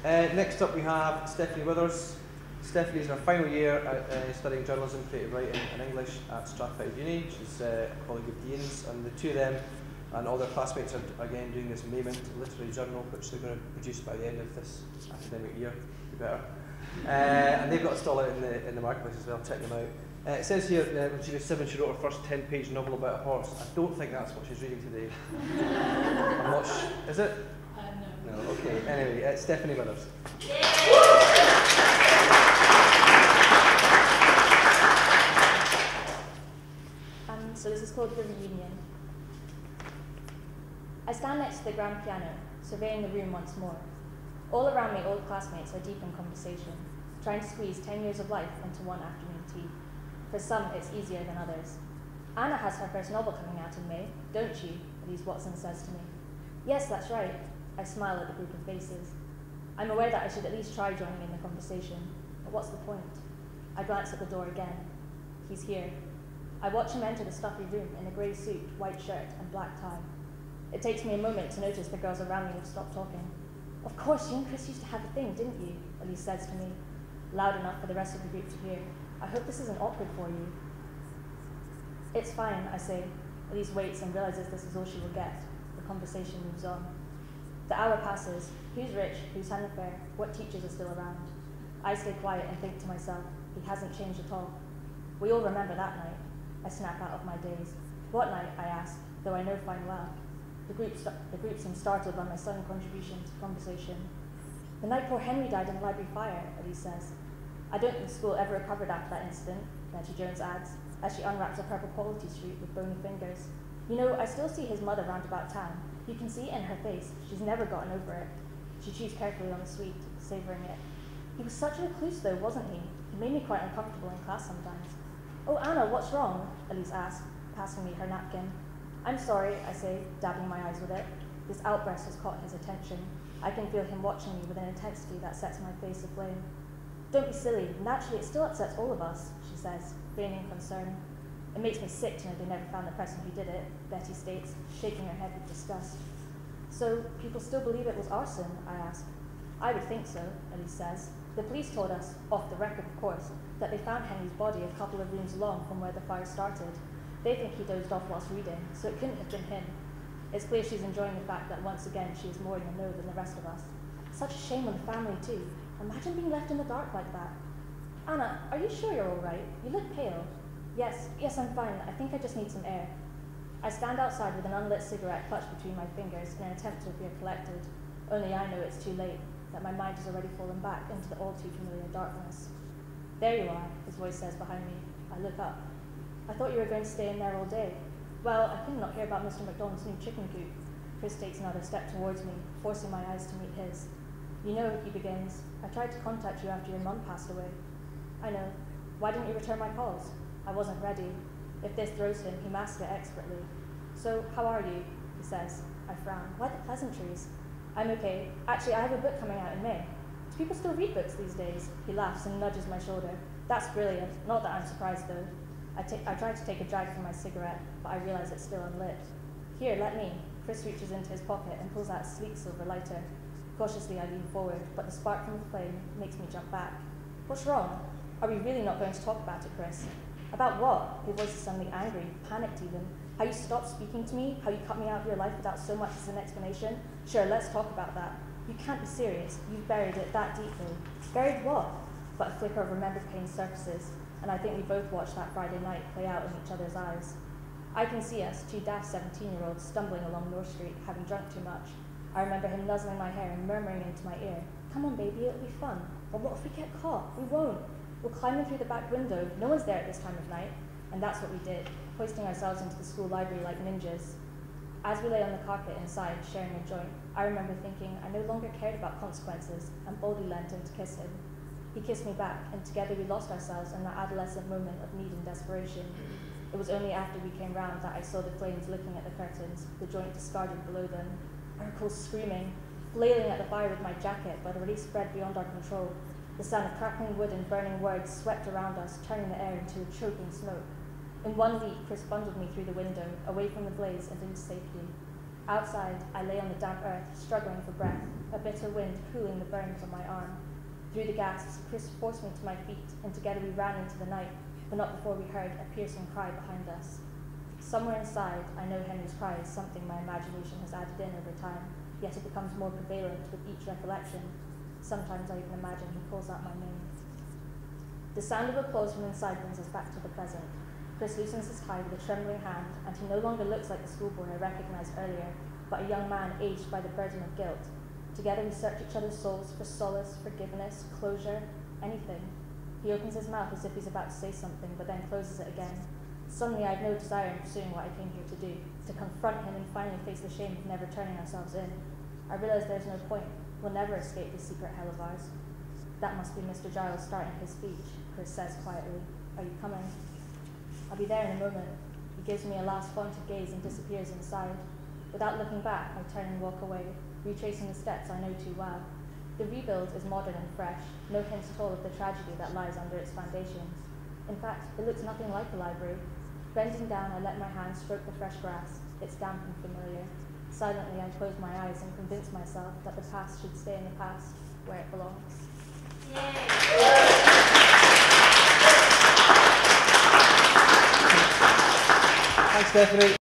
Next up we have Stephanie Withers. Stephanie is in her final year at studying journalism, creative writing and English at Strathclyde Uni. She's a colleague of Dean's, and the two of them and all their classmates are again doing this Moment literary journal, which they're going to produce by the end of this academic year. Be better. And they've got a stall out in the marketplace as well. Check them out. It says here when she was 7 she wrote her first 10-page novel about a horse. I don't think that's what she's reading today. I'm not is it? No. No, okay. Anyway, it's Stephanie Withers. So this is called The Reunion. I stand next to the grand piano, surveying the room once more. All around me, old classmates are deep in conversation, trying to squeeze 10 years of life into one afternoon tea. For some, it's easier than others. Anna has her first novel coming out in May, don't you? Elise Watson says to me. Yes, that's right. I smile at the group of faces. I'm aware that I should at least try joining in the conversation, but what's the point? I glance at the door again. He's here. I watch him enter the stuffy room in a grey suit, white shirt, and black tie. It takes me a moment to notice the girls around me have stopped talking. Of course, you and Chris used to have a thing, didn't you? Elise says to me, loud enough for the rest of the group to hear. I hope this isn't awkward for you. It's fine, I say. Elise waits and realizes this is all she will get. The conversation moves on. The hour passes. Who's rich? Who's had an affair? What teachers are still around? I stay quiet and think to myself, he hasn't changed at all. We all remember that night. I snap out of my daze. What night? I ask, though I know fine well. The group seems startled by my sudden contribution to the conversation. The night poor Henry died in the library fire, Elise says. I don't think school ever recovered after that incident, Betty Jones adds, as she unwraps a purple quality street with bony fingers. You know, I still see his mother round about town. You can see it in her face. She's never gotten over it. She chews carefully on the sweet, savouring it. He was such a recluse, though, wasn't he? He made me quite uncomfortable in class sometimes. Oh, Anna, what's wrong? Elise asks, passing me her napkin. I'm sorry, I say, dabbing my eyes with it. This outburst has caught his attention. I can feel him watching me with an intensity that sets my face aflame. Don't be silly. Naturally, it still upsets all of us, she says, feigning concern. It makes me sick to know they never found the person who did it, Betty states, shaking her head with disgust. So, people still believe it was arson, I ask. I would think so, Elise says. The police told us, off the record of course, that they found Henry's body a couple of rooms along from where the fire started. They think he dozed off whilst reading, so it couldn't have been him. It's clear she's enjoying the fact that once again she is more in the know than the rest of us. Such a shame on the family too. Imagine being left in the dark like that. Anna, are you sure you're all right? You look pale. Yes, I'm fine. I think I just need some air. I stand outside with an unlit cigarette clutched between my fingers in an attempt to appear collected. Only I know it's too late, that my mind has already fallen back into the all too familiar darkness. There you are, his voice says behind me. I look up. I thought you were going to stay in there all day. Well, I could not hear about Mr. McDonald's new chicken coop. Chris takes another step towards me, forcing my eyes to meet his. You know, he begins, I tried to contact you after your mum passed away. I know. Why didn't you return my calls? I wasn't ready. If this throws him, he masks it expertly. So, how are you? He says. I frown. Why the pleasantries? I'm okay. Actually, I have a book coming out in May. Do people still read books these days? He laughs and nudges my shoulder. That's brilliant. Not that I'm surprised, though. I try to take a drag from my cigarette, but I realize it's still unlit. Here, let me. Chris reaches into his pocket and pulls out a sleek silver lighter. Cautiously, I lean forward, but the spark from the flame makes me jump back. What's wrong? Are we really not going to talk about it, Chris? About what? Your voice is suddenly angry, panicked even. How you stopped speaking to me? How you cut me out of your life without so much as an explanation? Sure, let's talk about that. You can't be serious. You've buried it that deeply. Buried what? But a flicker of remembered pain surfaces, and I think we both watched that Friday night play out in each other's eyes. I can see us, two daft 17-year-olds, stumbling along North Street, having drunk too much. I remember him nuzzling my hair and murmuring into my ear, "Come on, baby, it'll be fun." But what if we get caught? We won't. We'll climb in through the back window. No one's there at this time of night. And that's what we did, hoisting ourselves into the school library like ninjas. As we lay on the carpet inside, sharing a joint, I remember thinking I no longer cared about consequences and boldly leant in to kiss him. He kissed me back, and together we lost ourselves in that adolescent moment of need and desperation. It was only after we came round that I saw the flames licking at the curtains, the joint discarded below them. I recall screaming, flailing at the fire with my jacket, but already spread beyond our control. The sound of crackling wood and burning words swept around us, turning the air into a choking smoke. In one leap, Chris bundled me through the window, away from the blaze and into safety. Outside, I lay on the damp earth, struggling for breath, a bitter wind cooling the burns on my arm. Through the gasps, Chris forced me to my feet, and together we ran into the night, but not before we heard a piercing cry behind us. Somewhere inside, I know Henry's cry is something my imagination has added in over time, yet it becomes more prevalent with each recollection. Sometimes I even imagine he calls out my name. The sound of applause from inside brings us back to the present. Chris loosens his tie with a trembling hand, and he no longer looks like the schoolboy I recognized earlier, but a young man aged by the burden of guilt. Together we search each other's souls for solace, forgiveness, closure, anything. He opens his mouth as if he's about to say something, but then closes it again. Suddenly I have no desire in pursuing what I came here to do, to confront him and finally face the shame of never turning ourselves in. I realize there's no point. We'll never escape this secret hell of ours. That must be Mr. Giles starting his speech, Chris says quietly. Are you coming? I'll be there in a moment. He gives me a last pointed gaze and disappears inside. Without looking back, I turn and walk away, retracing the steps I know too well. The rebuild is modern and fresh, no hint at all of the tragedy that lies under its foundations. In fact, it looks nothing like a library. Bending down, I let my hand stroke the fresh grass. It's damp and familiar. Silently, I close my eyes and convince myself that the past should stay in the past, where it belongs. Thanks, Stephanie.